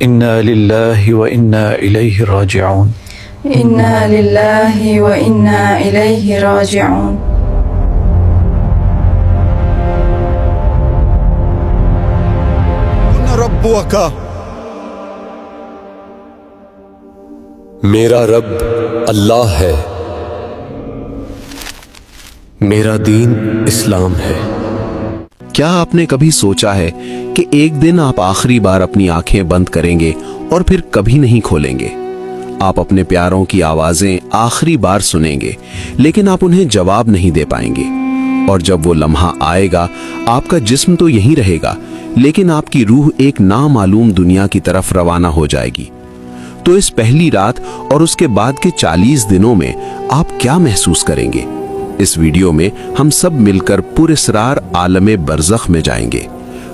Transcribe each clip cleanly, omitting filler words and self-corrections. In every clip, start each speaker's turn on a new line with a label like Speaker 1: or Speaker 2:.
Speaker 1: انا للہ و انا الیہ راجعون
Speaker 2: انا للہ و انا الیہ راجعون۔
Speaker 3: ربک، میرا رب اللہ ہے، میرا دین اسلام ہے۔
Speaker 4: کیا آپ نے کبھی سوچا ہے کہ ایک دن آپ آخری بار اپنی آنکھیں بند کریں گے اور پھر کبھی نہیں کھولیں گے؟ آپ اپنے پیاروں کی آوازیں آخری بار سنیں گے، لیکن آپ انہیں جواب نہیں دے پائیں گے۔ اور جب وہ لمحہ آئے گا، آپ کا جسم تو یہیں رہے گا، لیکن آپ کی روح ایک نامعلوم دنیا کی طرف روانہ ہو جائے گی۔ تو اس پہلی رات اور اس کے بعد کے 40 دنوں میں آپ کیا محسوس کریں گے؟ اس ویڈیو میں ہم سب مل کر پراسرار عالم برزخ میں جائیں گے۔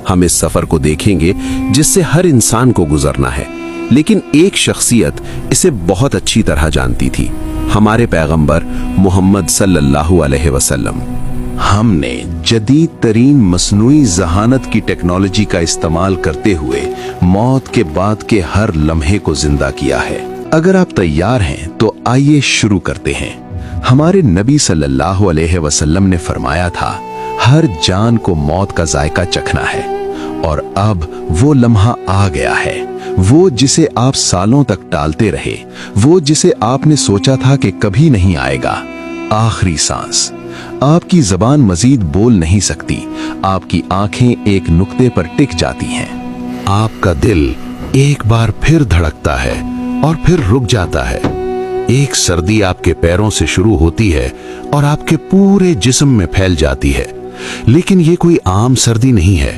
Speaker 4: ہم اس سفر کو دیکھیں گے جس سے ہر انسان کو گزرنا ہے، لیکن ایک شخصیت اسے بہت اچھی طرح جانتی تھی، ہمارے پیغمبر محمد صلی اللہ علیہ وسلم۔ ہم نے جدید ترین مصنوعی ذہانت کی ٹیکنالوجی کا استعمال کرتے ہوئے موت کے بعد کے ہر لمحے کو زندہ کیا ہے۔ اگر آپ تیار ہیں تو آئیے شروع کرتے ہیں۔ ہمارے نبی صلی اللہ علیہ وسلم نے فرمایا تھا، ہر جان کو موت کا ذائقہ چکھنا ہے، اور اب وہ لمحہ آ گیا ہے، وہ جسے آپ سالوں تک ٹالتے رہے، وہ جسے آپ نے سوچا تھا کہ کبھی نہیں آئے گا۔ آخری سانس۔ آپ کی زبان مزید بول نہیں سکتی، آپ کی آنکھیں ایک نقطے پر ٹک جاتی ہیں، آپ کا دل ایک بار پھر دھڑکتا ہے اور پھر رک جاتا ہے۔ ایک سردی آپ کے پیروں سے شروع ہوتی ہے اور آپ کے پورے جسم میں پھیل جاتی ہے، لیکن یہ کوئی عام سردی نہیں ہے،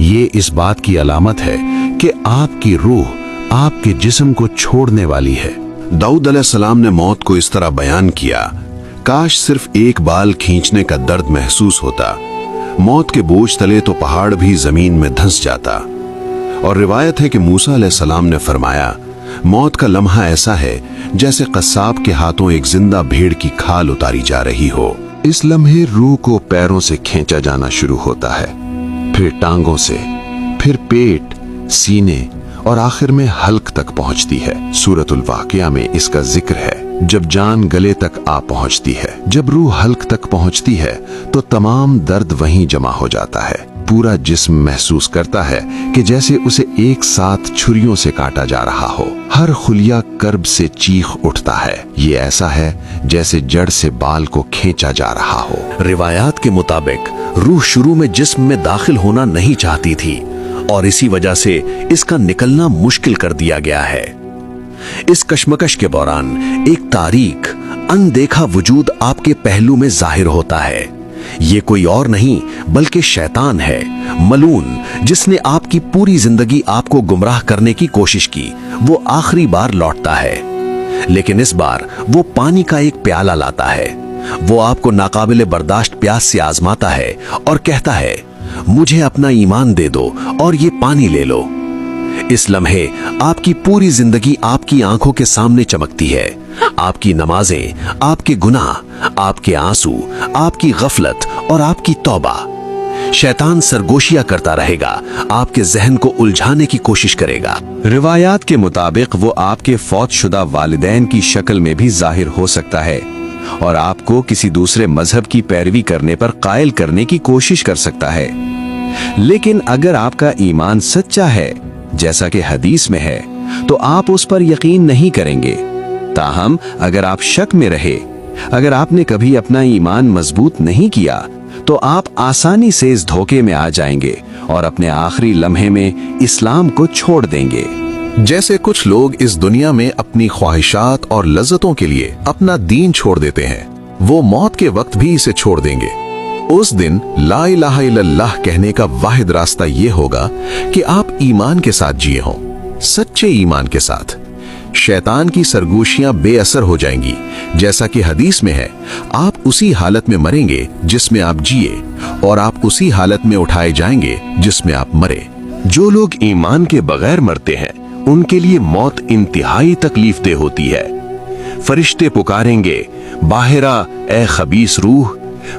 Speaker 4: یہ اس بات کی علامت ہے کہ آپ کی روح آپ کے جسم کو چھوڑنے والی ہے۔ داؤد علیہ السلام نے موت کو اس طرح بیان کیا، کاش صرف ایک بال کھینچنے کا درد محسوس ہوتا، موت کے بوجھ تلے تو پہاڑ بھی زمین میں دھنس جاتا۔ اور روایت ہے کہ موسیٰ علیہ السلام نے فرمایا، موت کا لمحہ ایسا ہے جیسے قصاب کے ہاتھوں ایک زندہ بھیڑ کی کھال اتاری جا رہی ہو۔ اس لمحے روح کو پیروں سے کھینچا جانا شروع ہوتا ہے، پھر ٹانگوں سے، پھر پیٹ، سینے اور آخر میں حلق تک پہنچتی ہے۔ سورۃ الواقعہ میں اس کا ذکر ہے، جب جان گلے تک آ پہنچتی ہے، جب روح حلق تک پہنچتی ہے تو تمام درد وہیں جمع ہو جاتا ہے۔ پورا جسم محسوس کرتا ہے کہ جیسے اسے ایک ساتھ چھریوں سے کاٹا جا رہا ہو، ہر خلیہ کرب سے چیخ اٹھتا ہے، یہ ایسا ہے جیسے جڑ سے بال کو کھینچا جا رہا ہو۔ روایات کے مطابق روح شروع میں جسم میں داخل ہونا نہیں چاہتی تھی، اور اسی وجہ سے اس کا نکلنا مشکل کر دیا گیا ہے۔ اس کشمکش کے دوران ایک تاریک، اندیکھا وجود آپ کے پہلو میں ظاہر ہوتا ہے۔ یہ کوئی اور نہیں بلکہ شیطان ہے، ملعون، جس نے آپ کی پوری زندگی آپ کو گمراہ کرنے کی کوشش کی۔ وہ آخری بار لوٹتا ہے، لیکن اس بار وہ پانی کا ایک پیالہ لاتا ہے۔ وہ آپ کو ناقابل برداشت پیاس سے آزماتا ہے اور کہتا ہے، مجھے اپنا ایمان دے دو اور یہ پانی لے لو۔ اس لمحے آپ کی پوری زندگی آپ کی آنکھوں کے سامنے چمکتی ہے، آپ کی نمازیں، آپ کے گناہ، آپ کے آنسو، آپ کی غفلت اور آپ کی توبہ۔ شیطان سرگوشیاں کرتا رہے گا، آپ کے ذہن کو الجھانے کی کوشش کرے گا۔ روایات کے مطابق وہ آپ کے فوت شدہ والدین کی شکل میں بھی ظاہر ہو سکتا ہے، اور آپ کو کسی دوسرے مذہب کی پیروی کرنے پر قائل کرنے کی کوشش کر سکتا ہے۔ لیکن اگر آپ کا ایمان سچا ہے، جیسا کہ حدیث میں ہے، تو آپ اس پر یقین نہیں کریں گے۔ تاہم اگر آپ شک میں رہے، اگر آپ نے کبھی اپنا ایمان مضبوط نہیں کیا، تو آپ آسانی سے اس دھوکے میں آ جائیں گے اور اپنے آخری لمحے میں اسلام کو چھوڑ دیں گے۔ جیسے کچھ لوگ اس دنیا میں اپنی خواہشات اور لذتوں کے لیے اپنا دین چھوڑ دیتے ہیں، وہ موت کے وقت بھی اسے چھوڑ دیں گے۔ اس دن لا الہ الا اللہ کہنے کا واحد راستہ یہ ہوگا کہ آپ ایمان کے ساتھ جیے ہوں، سچے ایمان کے ساتھ۔ شیطان کی سرگوشیاں بے اثر ہو جائیں گی، جیسا کہ حدیث میں ہے، آپ اسی حالت میں مریں گے جس میں آپ جیے، اور آپ اسی حالت میں اٹھائے جائیں گے جس میں آپ مرے۔ جو لوگ ایمان کے بغیر مرتے ہیں، ان کے لیے موت انتہائی تکلیف دہ ہوتی ہے۔ فرشتے پکاریں گے، باہر آ اے خبیث روح،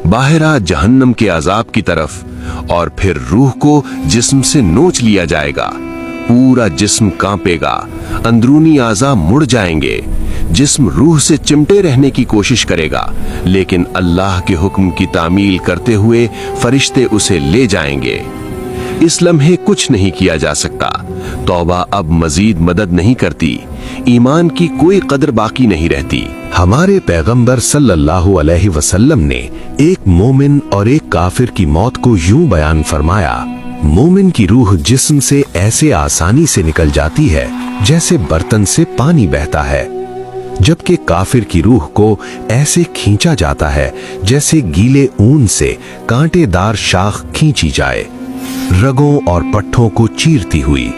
Speaker 4: باہر آ جہنم کے عذاب کی طرف، اور پھر روح کو جسم سے نوچ لیا جائے گا، पूरा जिस्म कांपेगा, अंदरूनी आज़ा मुड़ जाएंगे। जिस्म रूह से चिमटे रहने की कोशिश करेगा, लेकिन अल्लाह के हुक्म की तामील करते हुए फरिश्ते उसे ले जाएंगे। इस लम्हे कुछ नहीं किया जा सकता। तौबा अब मजीद मदद नहीं करती, ईमान की कोई कदर बाकी नहीं रहती। हमारे पैगंबर सल्लल्लाहु अलैहि वसल्लम ने एक मोमिन और एक काफिर की मौत को यूं बयान फरमाया, मोमिन की रूह जिस्म से ऐसे आसानी से निकल जाती है जैसे बर्तन से पानी बहता है, जबकि काफिर की रूह को ऐसे खींचा जाता है जैसे गीले ऊन से कांटेदार शाख खींची जाए, रगों और पट्ठों को चीरती हुई।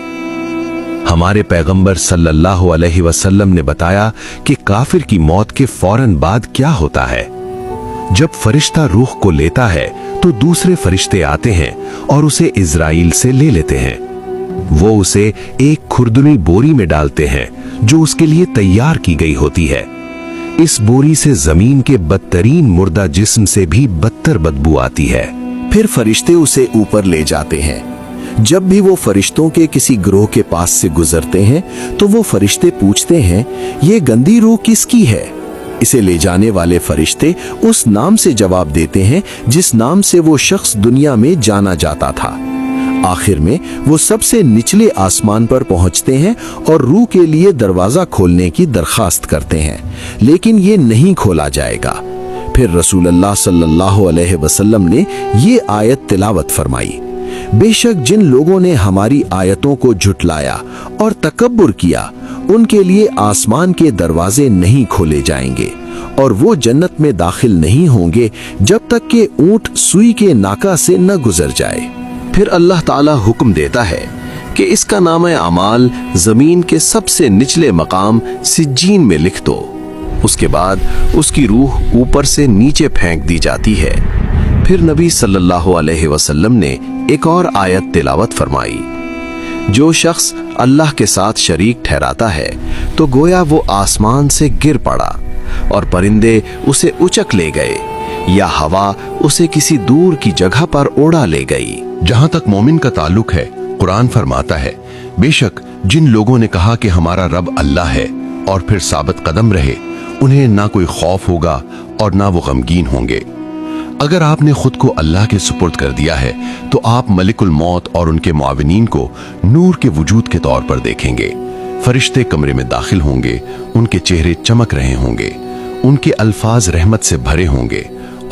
Speaker 4: हमारे पैगंबर सल्लल्लाहु अलैहि वसल्लम ने बताया कि काफिर की मौत के फौरन बाद क्या होता है। जब फरिश्ता रूह को लेता है तो दूसरे फरिश्ते आते हैं और उसे इजराइल से ले लेते हैं। वो उसे एक खुरदुनी बोरी में डालते हैं जो उसके लिए तैयार की गई होती है। इस बोरी से जमीन के बदतरीन मुर्दा जिस्म से भी बदतर बदबू आती है। फिर फरिश्ते उसे ऊपर ले जाते हैं। जब भी वो फरिश्तों के किसी ग्रोह के पास से गुजरते हैं तो वो फरिश्ते पूछते हैं, ये गंदी रूह किसकी है? इसे ले जाने वाले फरिश्ते उस नाम से जवाब देते हैं जिस नाम से वो शख्स दुनिया में जाना जाता था। आखिर में वो सबसे निचले आसमान पर पहुंचते हैं और रूह के लिए दरवाजा खोलने की दरखास्त करते हैं, लेकिन ये नहीं खोला जाएगा। फिर रसूलुल्लाह सल्लल्लाहु अलैहि वसल्लम ने ये आयत तिलावत फरमाई, बेशक जिन लोगों ने हमारी आयतों को झुटलाया और तकब्बुर किया, उनके लिए आसमान के दरवाजे नहीं खोले जाएंगे और वो जन्नत में दाखिल नहीं होंगे जब तक कि ऊंट सुई के नाका से न गुजर जाए। फिर अल्लाह ताला हुक्म देता है कि इसका नाम अमाल जमीन के सबसे निचले मकाम सिज्जीन में लिख दो। उसके बाद उसकी रूह ऊपर से नीचे फेंक दी जाती है। फिर नबी सल्लल्लाहु अलैहि वसल्लम ने एक और आयत तिलावत फरमाई, जो शख्स अल्लाह के साथ शरीक ठहराता है तो गोया वो आसमान से गिर पड़ा और परिंदे उसे उचक ले गए या हवा उसे किसी दूर की जगह पर उड़ा ले गई।
Speaker 5: जहां तक मोमिन का ताल्लुक है, कुरान फरमाता है, बेशक जिन लोगों ने कहा कि हमारा रब अल्लाह है और फिर साबित कदम रहे, उन्हें ना कोई खौफ होगा और ना वो गमगीन होंगे। अगर आपने खुद को अल्लाह के सुपुर्द कर दिया है तो आप मलिकुल मौत और उनके मुआविनीन को नूर के वजूद के तौर पर देखेंगे। फरिश्ते कमरे में दाखिल होंगे, उनके चेहरे चमक रहे होंगे, उनके अल्फाज रहमत से भरे होंगे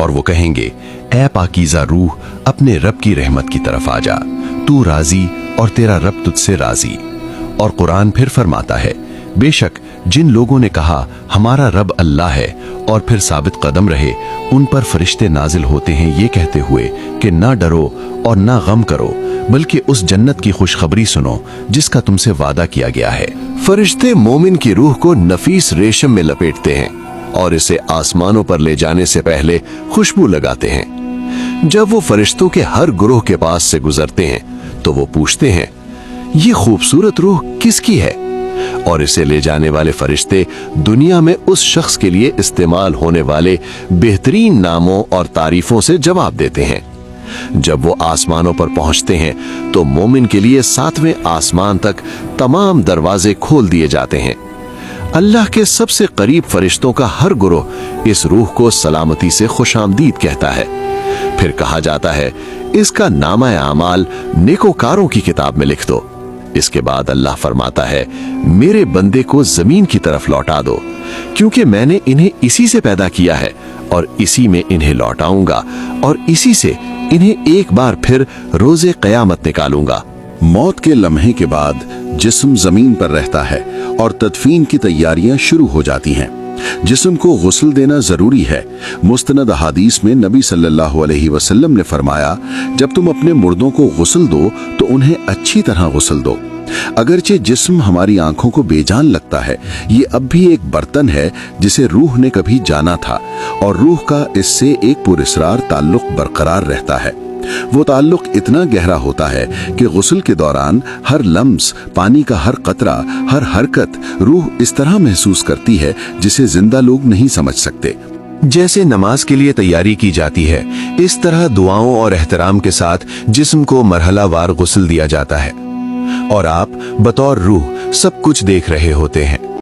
Speaker 5: और वो कहेंगे, ऐ पाकीज़ा रूह, अपने रब की रहमत की तरफ आ जा, तू राजी और तेरा रब तुझसे राजी। और कुरान फिर फरमाता है, बेशक जिन लोगों ने कहा हमारा रब अल्लाह है और फिर साबित कदम रहे, उन पर फरिश्ते नाजिल होते हैं ये कहते हुए कि ना डरो और ना गम करो, बल्कि उस जन्नत की खुशखबरी सुनो जिसका तुमसे वादा किया गया है। फरिश्ते मोमिन की रूह को नफीस रेशम में लपेटते हैं और इसे आसमानों पर ले जाने से पहले खुशबू लगाते हैं। जब वो फरिश्तों के हर गुरोह के पास से गुजरते हैं तो वो पूछते हैं, ये खूबसूरत रूह किसकी है? और इसे ले जाने वाले फरिश्ते दुनिया में उस शख्स के लिए इस्तेमाल होने वाले बेहतरीन नामों और तारीफों से जवाब देते हैं। जब वो आसमानों पर पहुंचते हैं तो मोमिन के लिए 7वें आसमान तक तमाम दरवाजे खोल दिए जाते हैं। अल्लाह के सबसे करीब फरिश्तों का हर गुरोह इस रूह को सलामती से खुशामदीद कहता है। फिर कहा जाता है, इसका नामा आमाल नेकोकारों की किताब में लिख दो। इसके बाद अल्लाह फरमाता है, मेरे बंदे को जमीन की तरफ लौटा दो, क्योंकि मैंने इन्हें इसी से पैदा किया है और इसी में इन्हें लौटाऊंगा और इसी से इन्हें एक बार फिर रोजे क़यामत निकालूंगा।
Speaker 6: मौत के लम्हे के बाद जिस्म जमीन पर रहता है और तदफीन की तैयारियां शुरू हो जाती हैं। जिस्म को गुस्ल देना जरूरी है। मुस्तनद हदीस में नबी सल्लल्लाहु अलैहि वसल्लम ने फरमाया, जब तुम अपने मुर्दों को गुस्ल दो तो उन्हें अच्छी तरह गुस्ल दो। अगरचे जिस्म हमारी आंखों को बेजान लगता है, ये अब भी एक बर्तन है जिसे रूह ने कभी जाना था और रूह का इससे एक पुरस्रार ताल्लुक बरकरार रहता है। वो ताल्लुक इतना गहरा होता है कि गुस्ल के दौरान हर लम्स, पानी का हर कतरा, हर हरकत रूह इस तरह महसूस करती है जिसे जिंदा लोग नहीं समझ सकते।
Speaker 4: जैसे नमाज के लिए तैयारी की जाती है, इस तरह दुआओं और एहतराम के साथ जिस्म को मरहला वार गुस्ल दिया जाता है। और आप बतौर रूह सब कुछ देख रहे होते हैं।